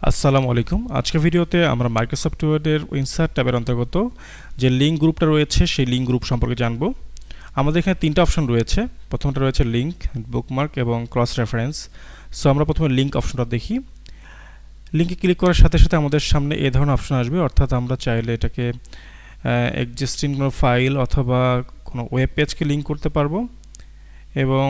আসসালামু আলাইকুম। আজকের ভিডিওতে আমরা মাইক্রোসফট ওয়ার্ডের ইনসার্ট ট্যাবের অন্তর্গত যে লিঙ্ক গ্রুপটা রয়েছে সেই লিঙ্ক গ্রুপ সম্পর্কে জানব। আমাদের এখানে তিনটা অপশন রয়েছে। প্রথমটা রয়েছে লিঙ্ক, বুকমার্ক এবং ক্রস রেফারেন্স। সো আমরা প্রথমে লিঙ্ক অপশনটা দেখি। লিঙ্কে ক্লিক করার সাথে সাথে আমাদের সামনে এই ধরনের অপশন আসবে, অর্থাৎ আমরা চাইলে এটাকে এক্সিস্টিং কোনো ফাইল অথবা কোনো ওয়েব পেজকে লিঙ্ক করতে পারবো এবং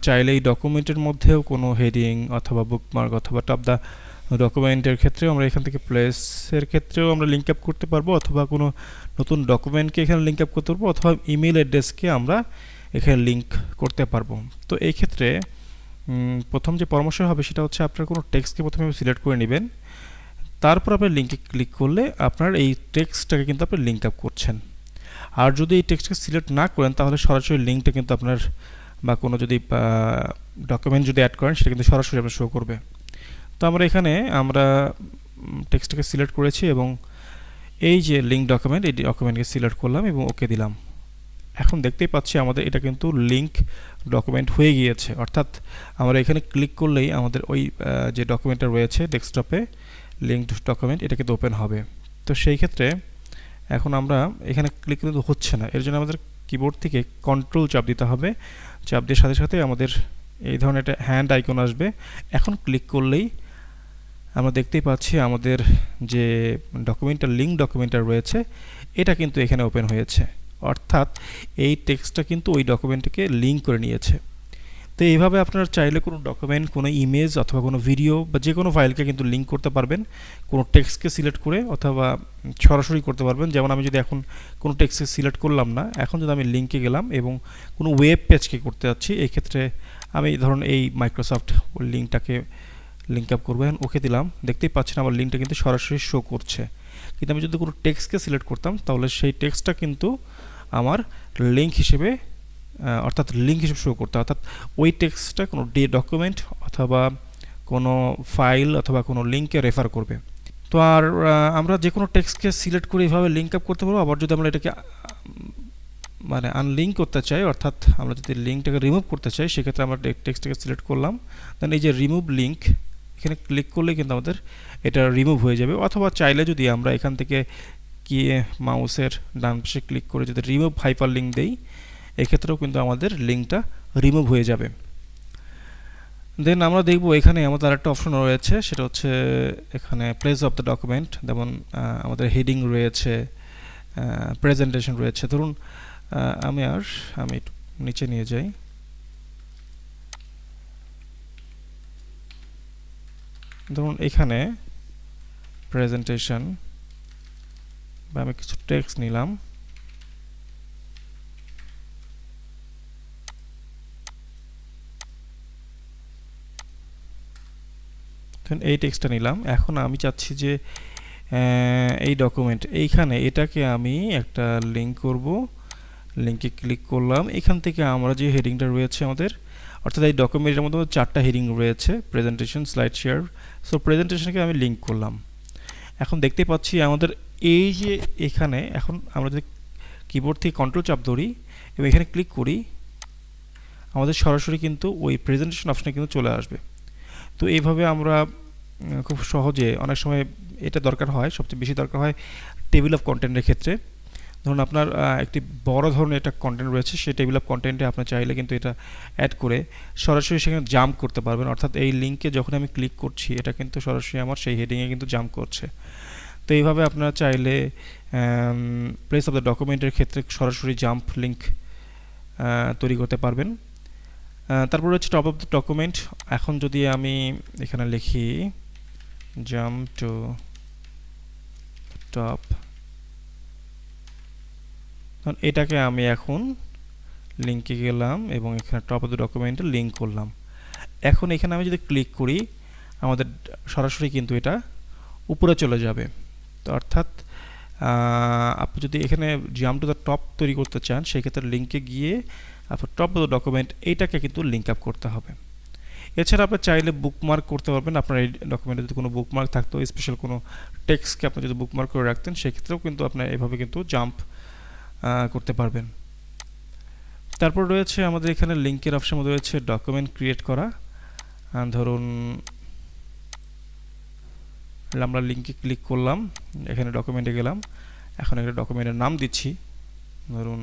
চাইলে এই ডকুমেন্টের মধ্যেও কোনো হেডিং অথবা বুকমার্ক অথবা টপ দ্য ডকুমেন্টের ক্ষেত্রেও আমরা এখান থেকে প্লেসের ক্ষেত্রেও আমরা লিঙ্ক আপ করতে পারবো, অথবা কোনো নতুন ডকুমেন্টকে এখানে লিঙ্ক আপ করতে পারবো, অথবা ইমেল অ্যাড্রেসকে আমরা এখানে লিঙ্ক করতে পারবো। তো এই ক্ষেত্রে প্রথম যে পরামর্শ হবে সেটা হচ্ছে আপনার কোনো টেক্সটকে প্রথমে সিলেক্ট করে নেবেন। তারপর আপনি লিঙ্কে ক্লিক করলে আপনার এই টেক্সটটাকে কিন্তু আপনি লিঙ্ক আপ করছেন। আর যদি এই টেক্সটকে সিলেক্ট না করেন তাহলে সরাসরি লিঙ্কটা কিন্তু আপনার বা কোনো যদি ডকুমেন্ট যদি অ্যাড করেন সেটা কিন্তু সরাসরি আপনার শো করবে। তো আমরা টেক্সটটাকে সিলেক্ট করেছি এবং এই যে লিঙ্ক ডকুমেন্ট, এই ডকুমেন্টকে সিলেক্ট করলাম এবং ওকে দিলাম। এখন দেখতেই পাচ্ছি আমাদের এটা কিন্তু লিঙ্ক ডকুমেন্ট হয়ে গিয়েছে, অর্থাৎ আমরা এখানে ক্লিক করলেই আমাদের ওই যে ডকুমেন্টটা রয়েছে ডেস্কটপে লিঙ্কড ডকুমেন্ট, এটা কিন্তু ওপেন হবে। তো সেই ক্ষেত্রে এখন আমরা এখানে ক্লিক কিন্তু হচ্ছে না, এর জন্য আমাদের কিবোর্ড থেকে কন্ট্রোল চাপ দিতে হবে। চাপ দিয়ে সাথে সাথে আমাদের এই ধরনের একটা হ্যান্ড আইকন আসবে। এখন ক্লিক করলেই আমরা দেখতেই পাচ্ছি আমাদের যে ডকুমেন্টটা লিঙ্ক ডকুমেন্টটা রয়েছে এটা কিন্তু এখানে ওপেন হয়েছে, অর্থাৎ এই টেক্সটটা কিন্তু ওই ডকুমেন্টকে লিঙ্ক করে নিয়েছে। তো এইভাবে আপনারা চাইলে কোনো ডকুমেন্ট, কোনো ইমেজ অথবা কোনো ভিডিও বা যে কোনো ফাইলকে কিন্তু লিঙ্ক করতে পারবেন কোনো টেক্সটকে সিলেক্ট করে, অথবা সরাসরি করতে পারবেন। যেমন আমি যদি এখন কোনো টেক্সটকে সিলেক্ট করলাম না, এখন যদি আমি লিঙ্কে গেলাম এবং কোনো ওয়েব পেজকে করতে যাচ্ছি, এই ক্ষেত্রে আমি ধরুন এই মাইক্রোসফট লিঙ্কটাকে লিঙ্ক আপ করবো, ওকে দিলাম। দেখতেই পাচ্ছেন আমার লিঙ্কটা কিন্তু সরাসরি শো করছে। কিন্তু আমি যদি কোনো টেক্সটকে সিলেক্ট করতাম তাহলে সেই টেক্সটটা কিন্তু আমার লিঙ্ক হিসেবে শো করতে, অর্থাৎ ওই টেক্সটটা কোনো ডকুমেন্ট অথবা কোনো ফাইল অথবা কোনো লিঙ্কে রেফার করবে। তো আর আমরা যে কোনো টেক্সটকে সিলেক্ট করে এইভাবে লিঙ্ক আপ করতে পারবো। আবার যদি আমরা এটাকে আনলিঙ্ক করতে চাই, অর্থাৎ আমরা যদি লিঙ্কটাকে রিমুভ করতে চাই, সেক্ষেত্রে আমরা টেক্সটটাকে সিলেক্ট করলাম, দেন এই যে রিমুভ লিঙ্ক এখানে ক্লিক করলে কিন্তু আমাদের এটা রিমুভ হয়ে যাবে। অথবা চাইলে যদি আমরা এখান থেকে গিয়ে মাউসের ডান পাশে ক্লিক করে যদি রিমুভ হাইপার লিঙ্ক দেই, এক্ষেত্রেও কিন্তু আমাদের লিঙ্কটা রিমুভ হয়ে যাবে। দেন আমরা দেখব এখানে আমাদের আরেকটা অপশন রয়েছে, সেটা হচ্ছে এখানে প্লেস অফ দ্য ডকুমেন্ট। যেমন আমাদের হেডিং রয়েছে, প্রেজেন্টেশন রয়েছে। ধরুন আমি একটু নিচে নিয়ে যাই। ধরুন এখানে প্রেজেন্টেশন বা আমি কিছু টেক্সট নিলাম, এই টেক্সটটা নিলাম। এখন আমি চাচ্ছি যে এই ডকুমেন্ট এইখানে এটাকে আমি একটা লিঙ্ক করব। লিঙ্কে ক্লিক করলাম, এখান থেকে আমরা যে হেডিংটা রয়েছে আমাদের, অর্থাৎ এই ডকুমেন্টের মধ্যে 4টা হেডিং রয়েছে, প্রেজেন্টেশন, স্লাইড শেয়ার। সো প্রেজেন্টেশনকে আমি লিঙ্ক করলাম। এখন দেখতে পাচ্ছি আমাদের এই যে এখানে, এখন আমরা যদি কিবোর্ড থেকে কন্ট্রোল চাপ ধরি এবং এখানে ক্লিক করি, আমাদের সরাসরি কিন্তু ওই প্রেজেন্টেশন অপশনে কিন্তু চলে আসবে। তো এইভাবে আমরা খুব সহজে, অনেক সময় এটা দরকার হয়, সবচেয়ে বেশি দরকার হয় টেবিল অফ কন্টেন্টের ক্ষেত্রে। ধরুন আপনার একটি বড় ধরনের একটা কন্টেন্ট রয়েছে, সেই টেবিল অফ কন্টেন্টে আপনার চাইলে কিন্তু এটা অ্যাড করে সরাসরি সেখানে জাম্প করতে পারবেন, অর্থাৎ এই লিঙ্কে যখন আমি ক্লিক করছি এটা কিন্তু সরাসরি আমার সেই হেডিংয়ে কিন্তু জাম্প করছে। তো এইভাবে আপনারা চাইলে প্লেস অফ দ্য ডকুমেন্টের ক্ষেত্রে সরাসরি জাম্প লিঙ্ক তৈরি করতে পারবেন। তারপর হচ্ছে টপ অফ দ্য ডকুমেন্ট। এখন যদি আমি এখানে লিখি জাম্প টু টপ, এটাকে আমি এখন লিঙ্কে গেলাম এবং এখানে টপ অফ দ্য ডকুমেন্টে লিঙ্ক করলাম। এখন এখানে আমি যদি ক্লিক করি আমাদের সরাসরি কিন্তু এটা উপরে চলে যাবে। তো অর্থাৎ আপনি যদি এখানে জাম্প টু দ্য টপ তৈরি করতে চান, সেক্ষেত্রে লিঙ্কে গিয়ে আপনার টপ অফ দ্য ডকুমেন্ট এইটাকে কিন্তু লিঙ্ক আপ করতে হবে। এছাড়া আপনি চাইলে বুকমার্ক করতে পারবেন। আপনার এই ডকুমেন্টে যদি কোনো বুকমার্ক থাকতো, স্পেশাল কোনো টেক্সটকে আপনি যদি বুকমার্ক করে রাখতেন, সেক্ষেত্রেও কিন্তু আপনার এভাবে কিন্তু জাম্প করতে পারবেন। তারপর রয়েছে আমাদের এখানে লিঙ্কের অপশন মধ্যে রয়েছে ডকুমেন্ট ক্রিয়েট করা। ধরুন আমরা লিঙ্কে ক্লিক করলাম, এখানে ডকুমেন্টে গেলাম, এখন একটা ডকুমেন্টের নাম দিচ্ছি, ধরুন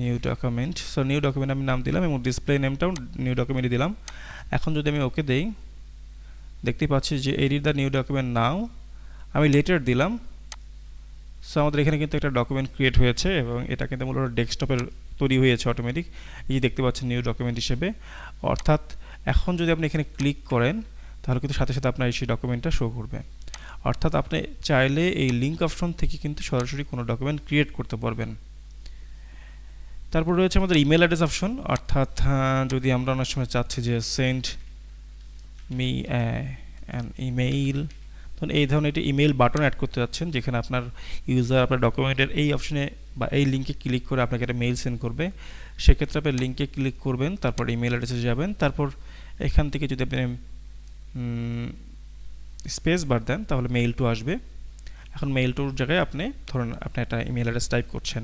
new document. So new document আমি নাম দিলাম এবং ডিসপ্লে নেমটাও নিউ ডকুমেন্টে দিলাম। এখন যদি আমি ওকে দেই, দেখতেই পাচ্ছি যে এডিট দ্য নিউ ডকুমেন্ট নাও, আমি লেটার দিলাম। সো আমাদের এখানে কিন্তু একটা ডকুমেন্ট ক্রিয়েট হয়েছে এবং এটা কিন্তু মূলত ডেস্কটপের তৈরি হয়েছে অটোমেটিক, এই যে দেখতে পাচ্ছেন নিউ ডকুমেন্ট হিসেবে। অর্থাৎ এখন যদি আপনি এখানে ক্লিক করেন তাহলে কিন্তু সাথে সাথে আপনার সেই ডকুমেন্টটা শো করবে। অর্থাৎ আপনি চাইলে এই লিঙ্ক অপশন থেকে কিন্তু সরাসরি কোনো ডকুমেন্ট ক্রিয়েট করতে পারবেন। তারপর রয়েছে আমাদের ইমেল অ্যাড্রেস অপশন, অর্থাৎ যদি আমরা অনেক সময় চাচ্ছি যে সেন্ড মি অ্যান ইমেইল, তখন এই ধরনের একটি ইমেল বাটন অ্যাড করতে যাচ্ছেন, যেখানে আপনার ইউজার আপনার ডকুমেন্টের এই অপশনে বা এই লিঙ্কে ক্লিক করে আপনাকে একটা মেইল সেন্ড করবে। সেক্ষেত্রে আপনি লিঙ্কে ক্লিক করবেন, তারপর ইমেল অ্যাড্রেসে যাবেন, তারপর এখান থেকে যদি আপনি স্পেস বার দেন তাহলে মেইল টু আসবে। এখন মেইল টুর জায়গায় আপনি ধরুন আপনি একটা ইমেল অ্যাড্রেস টাইপ করছেন,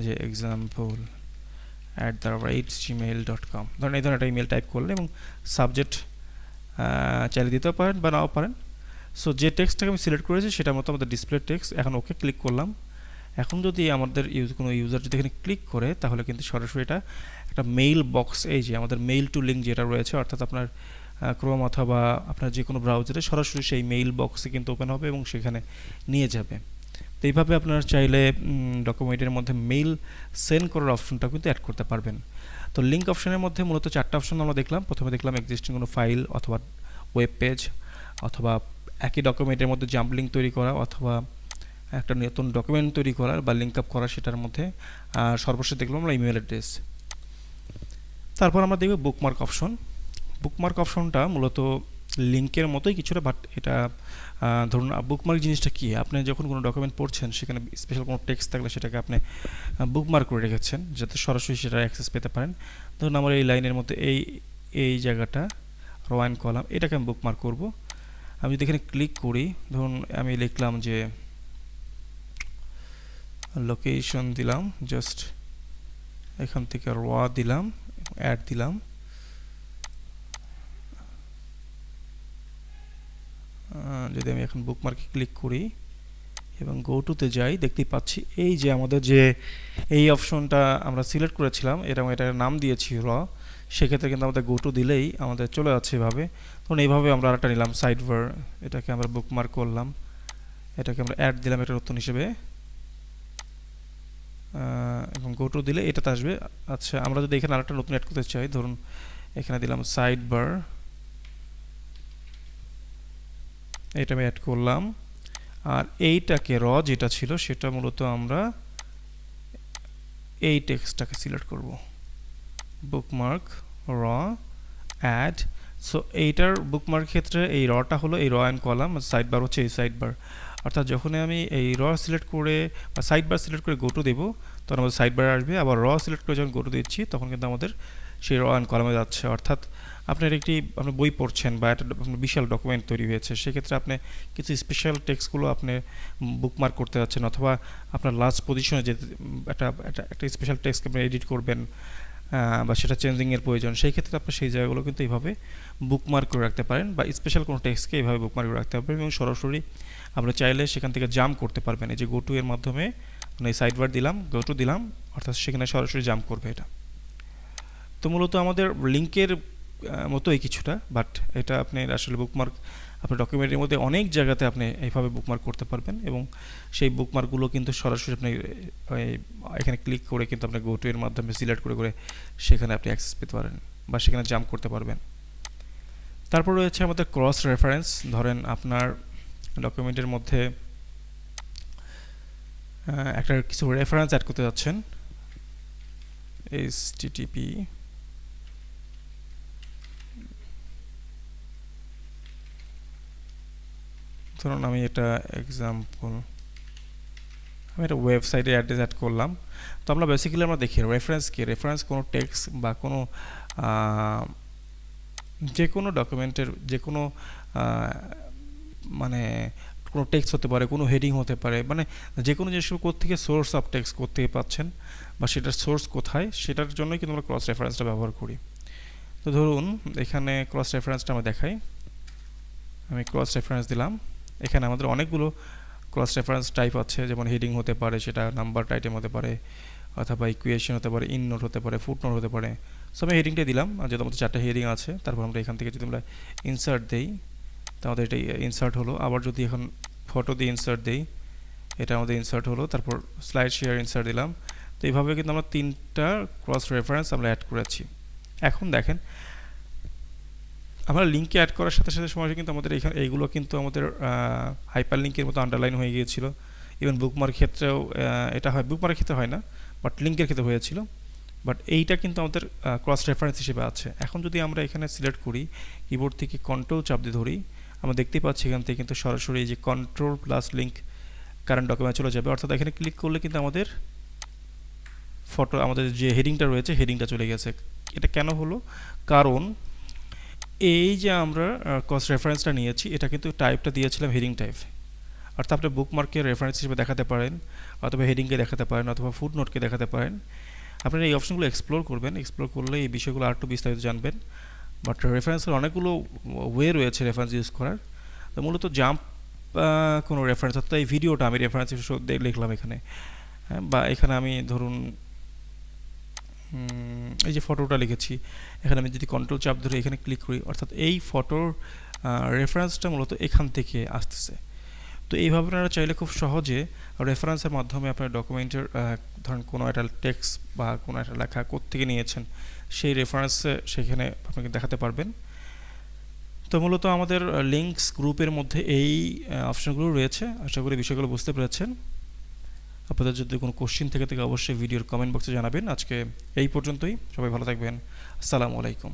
যে example@gmail.com, ধরুন এই ধরনের একটা ইমেল টাইপ করলে এবং সাবজেক্ট চাইলে দিতেও পারেন বা নাও পারেন। সো যে টেক্সটটাকে আমি সিলেক্ট করেছি সেটার মতো আমাদের ডিসপ্লে টেক্সট। এখন ওকে ক্লিক করলাম। এখন যদি আমাদের কোনো ইউজার যদি এখানে ক্লিক করে তাহলে কিন্তু সরাসরি এটা একটা মেইল বক্স, এই যে আমাদের মেইল টু লিঙ্ক যেটা রয়েছে, অর্থাৎ আপনার ক্রোম অথবা আপনার যে কোনো ব্রাউজারে সরাসরি সেই মেইল বক্সে কিন্তু ওপেন হবে এবং সেখানে নিয়ে যাবে। তো এইভাবে আপনারা চাইলে ডকুমেন্টের মধ্যে মেইল সেন্ড করার অপশনটা কিন্তু অ্যাড করতে পারবেন। তো লিঙ্ক অপশনের মধ্যে মূলত 4টা অপশন আমরা দেখলাম। প্রথমে দেখলাম এক্সিস্টিং কোনো ফাইল অথবা ওয়েব পেজ, অথবা একই ডকুমেন্টের মধ্যে জাম্প লিঙ্ক তৈরি করা, অথবা একটা নতুন ডকুমেন্ট তৈরি করার বা লিঙ্ক আপ করা সেটার মধ্যে। আর সর্বশেষ দেখলাম আমরা ইমেল অ্যাড্রেস। তারপর আমরা দেখব বুকমার্ক অপশন। বুকমার্ক অপশনটা মূলত লিঙ্কের মতোই কিছুটা, বাট এটা ধরুন বুকমার্ক জিনিসটা কি, আপনি যখন কোনো ডকুমেন্ট পড়ছেন সেখানে স্পেশাল কোনো টেক্সট থাকলে সেটাকে আপনি বুকমার্ক করে রেখেছেন যাতে সরাসরি সেটা অ্যাক্সেস পেতে পারেন। ধরুন আমার এই লাইনের মধ্যে এই জায়গাটা রো অ্যান্ড কলাম, এটাকে আমি বুকমার্ক করব। আমি যদি এখানে ক্লিক করি, ধরুন আমি লিখলাম যে লোকেশন দিলাম, জাস্ট এখান থেকে র দিলাম, অ্যাড দিলাম, যদি আমি এখন বুকমার্কে ক্লিক করি এবং গো টুতে যাই, দেখতেই পাচ্ছি এই যে আমাদের যে এই অপশনটা আমরা সিলেক্ট করেছিলাম এবং এটার নাম দিয়েছি র, সেক্ষেত্রে কিন্তু আমাদের গো টু দিলেই আমাদের চলে যাচ্ছে এভাবে। তখন এইভাবে আমরা আরেকটা নিলাম সাইডবার, এটাকে আমরা বুকমার্ক করলাম, এটাকে আমরা অ্যাড দিলাম এটা নতুন হিসেবে এবং গো টু দিলে এটাতে আসবে। আচ্ছা, আমরা যদি এখানে আরেকটা নতুন অ্যাড করতে চাই, ধরুন এখানে দিলাম সাইডবার, এটা আমি অ্যাড করলাম। আর এইটাকে র যেটা ছিল সেটা মূলত আমরা এই টেক্সটটাকে সিলেক্ট করব, বুকমার্ক র অ্যাড। সো এইটার বুকমার্ক ক্ষেত্রে এই রটা হলো এই র অ্যান্ড কলাম, সাইড বার হচ্ছে এই সাইড বার। অর্থাৎ যখনই আমি এই র সিলেক্ট করে বা সাইড বার সিলেক্ট করে গোটু দেবো তখন আমাদের সাইড বার আসবে, আবার র সিলেক্ট করে যখন গোটু দিচ্ছি তখন কিন্তু আমাদের সেই র অ্যান্ড কলামে যাচ্ছে। অর্থাৎ আপনার আপনি বই পড়ছেন বা একটা বিশাল ডকুমেন্ট তৈরি হয়েছে, সেক্ষেত্রে আপনি কিছু স্পেশাল টেক্সটগুলো আপনি বুকমার্ক করতে যাচ্ছেন, অথবা আপনার লাস্ট পজিশনে যে একটা স্পেশাল টেক্সট আপনি এডিট করবেন বা সেটা চেঞ্জিংয়ের প্রয়োজন, সেই ক্ষেত্রে আপনি সেই জায়গাগুলো কিন্তু এইভাবে বুকমার্ক করে রাখতে পারেন, বা স্পেশাল কোনো টেক্সটকে এইভাবে বুকমার্ক করে রাখতে পারবেন এবং সরাসরি আপনি চাইলে সেখান থেকে জাম্প করতে পারবেন। এই যে গো টু এর মাধ্যমে মানে এই সাইডবার দিলাম, গো টু দিলাম, অর্থাৎ সেখানে সরাসরি জাম্প করবে এটা। তো মূলত আমাদের লিঙ্কের মতোই কিছুটা, বাট এটা আপনি আসলে বুকমার্ক আপনার ডকুমেন্টের মধ্যে অনেক জায়গাতে আপনি এইভাবে বুকমার্ক করতে পারবেন এবং সেই বুকমার্কগুলো কিন্তু সরাসরি আপনি এখানে ক্লিক করে কিন্তু আপনি গো টু এর মাধ্যমে সিলেক্ট করে করে সেখানে আপনি অ্যাক্সেস পেতে পারেন বা সেখানে জাম্প করতে পারবেন। তারপর রয়েছে আমাদের ক্রস রেফারেন্স। ধরেন আপনার ডকুমেন্টের মধ্যে একটা কিছু রেফারেন্স অ্যাড করতে যাচ্ছেন, http ধরুন আমি এটা এক্সাম্পল আমি একটা ওয়েবসাইটের অ্যাড্রেস অ্যাড করলাম। তো আমরা বেসিক্যালি আমরা দেখি রেফারেন্স কি, রেফারেন্স কোনো টেক্সট বা কোনো যে কোনো ডকুমেন্টের যে কোনো মানে কোনো টেক্সট হতে পারে, কোনো হেডিং হতে পারে, মানে যে কোনো জিনিস কোত্থেকে সোর্স অফ টেক্সট কোত্থেকে পাচ্ছেন বা সেটার সোর্স কোথায়, সেটার জন্যই কিন্তু আমরা ক্রস রেফারেন্সটা ব্যবহার করি। তো ধরুন এখানে ক্রস রেফারেন্সটা আমরা দেখাই। আমি ক্রস রেফারেন্স দিলাম। এখানে আমাদের অনেকগুলো ক্রস রেফারেন্স টাইপ আছে, যেমন হেডিং হতে পারে, সেটা নাম্বার আইটেম হতে পারে, অথবা ইকুয়েশন হতে পারে, ইন নোট হতে পারে, ফুট নোট হতে পারে। সো আমি হেডিংটা দিলাম, আর যেহেতু আমাদের 4টা হেডিং আছে, তারপর আমরা এখান থেকে যদি আমরা ইনসার্ট দেই, তো আমাদের এটা ইনসার্ট হলো। আবার যদি এখন ফটো দিয়ে ইনসার্ট দেই, এটা আমাদের ইনসার্ট হলো। তারপর স্লাইড শেয়ার ইনসার্ট দিলাম। তো এইভাবে কিন্তু আমরা 3টা ক্রস রেফারেন্স আমরা অ্যাড করেছি। এখন দেখেন আমরা লিঙ্কে অ্যাড করার সাথে সাথে সময় কিন্তু আমাদের এখানে এইগুলো কিন্তু আমাদের হাইপার লিঙ্কের মতো আন্ডারলাইন হয়ে গিয়েছিল। ইভেন বুকমার্ক ক্ষেত্রেও এটা হয়, বুকমার্কের ক্ষেত্রে হয় না, বাট লিঙ্কের ক্ষেত্রে হয়েছিল। বাট এইটা কিন্তু আমাদের ক্রস রেফারেন্স হিসেবে আছে। এখন যদি আমরা এখানে সিলেক্ট করি, কিবোর্ড থেকে কন্ট্রোল চাপ দিয়ে ধরি, আমরা দেখতে পাচ্ছি এখান থেকে কিন্তু সরাসরি এই যে control plus link current document চলে যাবে। অর্থাৎ এখানে ক্লিক করলে কিন্তু আমাদের ফটো, আমাদের যে হেডিংটা রয়েছে হেডিংটা চলে গেছে। এটা কেন হলো? কারণ এই যে আমরা ক্রস রেফারেন্সটা নিয়েছি, এটা কিন্তু টাইপটা দিয়েছিলাম হেডিং টাইপ। অর্থাৎ আপনি বুকমার্কের রেফারেন্স হিসেবে দেখাতে পারেন, অথবা হেডিংকে দেখাতে পারেন, অথবা ফুট নোটকে দেখাতে পারেন। আপনারা এই অপশনগুলো এক্সপ্লোর করবেন, এক্সপ্লোর করলে এই বিষয়গুলো আরেকটু বিস্তারিত জানবেন। বাট রেফারেন্সের অনেকগুলো ওয়ে রয়েছে রেফারেন্স ইউজ করার। তো মূলত জাম্প কোনো রেফারেন্স, অর্থাৎ এই ভিডিওটা আমি রেফারেন্স হিসেবে লিখলাম এখানে, বা এখানে আমি ধরুন এই যে ফটোটা লিখেছি, এখানে আমি যদি কন্ট্রোল চাপ ধরে এখানে ক্লিক করি, অর্থাৎ এই ফটোর রেফারেন্সটা মূলত এখান থেকে আসতেছে। তো এইভাবে আপনারা চাইলে খুব সহজে রেফারেন্সের মাধ্যমে আপনার ডকুমেন্টের ধরেন কোনো একটা টেক্সট বা কোনো একটা লেখা কোত্থেকে নিয়েছেন, সেই রেফারেন্সে সেখানে আপনাকে দেখাতে পারবেন। তো মূলত আমাদের লিঙ্কস গ্রুপের মধ্যে এই অপশনগুলো রয়েছে। আশা করি বিষয়গুলো বুঝতে পেরেছেন। আপনাদের যদি কোনো কোশ্চেন থেকে অবশ্যই ভিডিওর কমেন্ট বক্সে জানাবেন। আজকে এই পর্যন্তই, সবাই ভালো থাকবেন। আসসালামু আলাইকুম।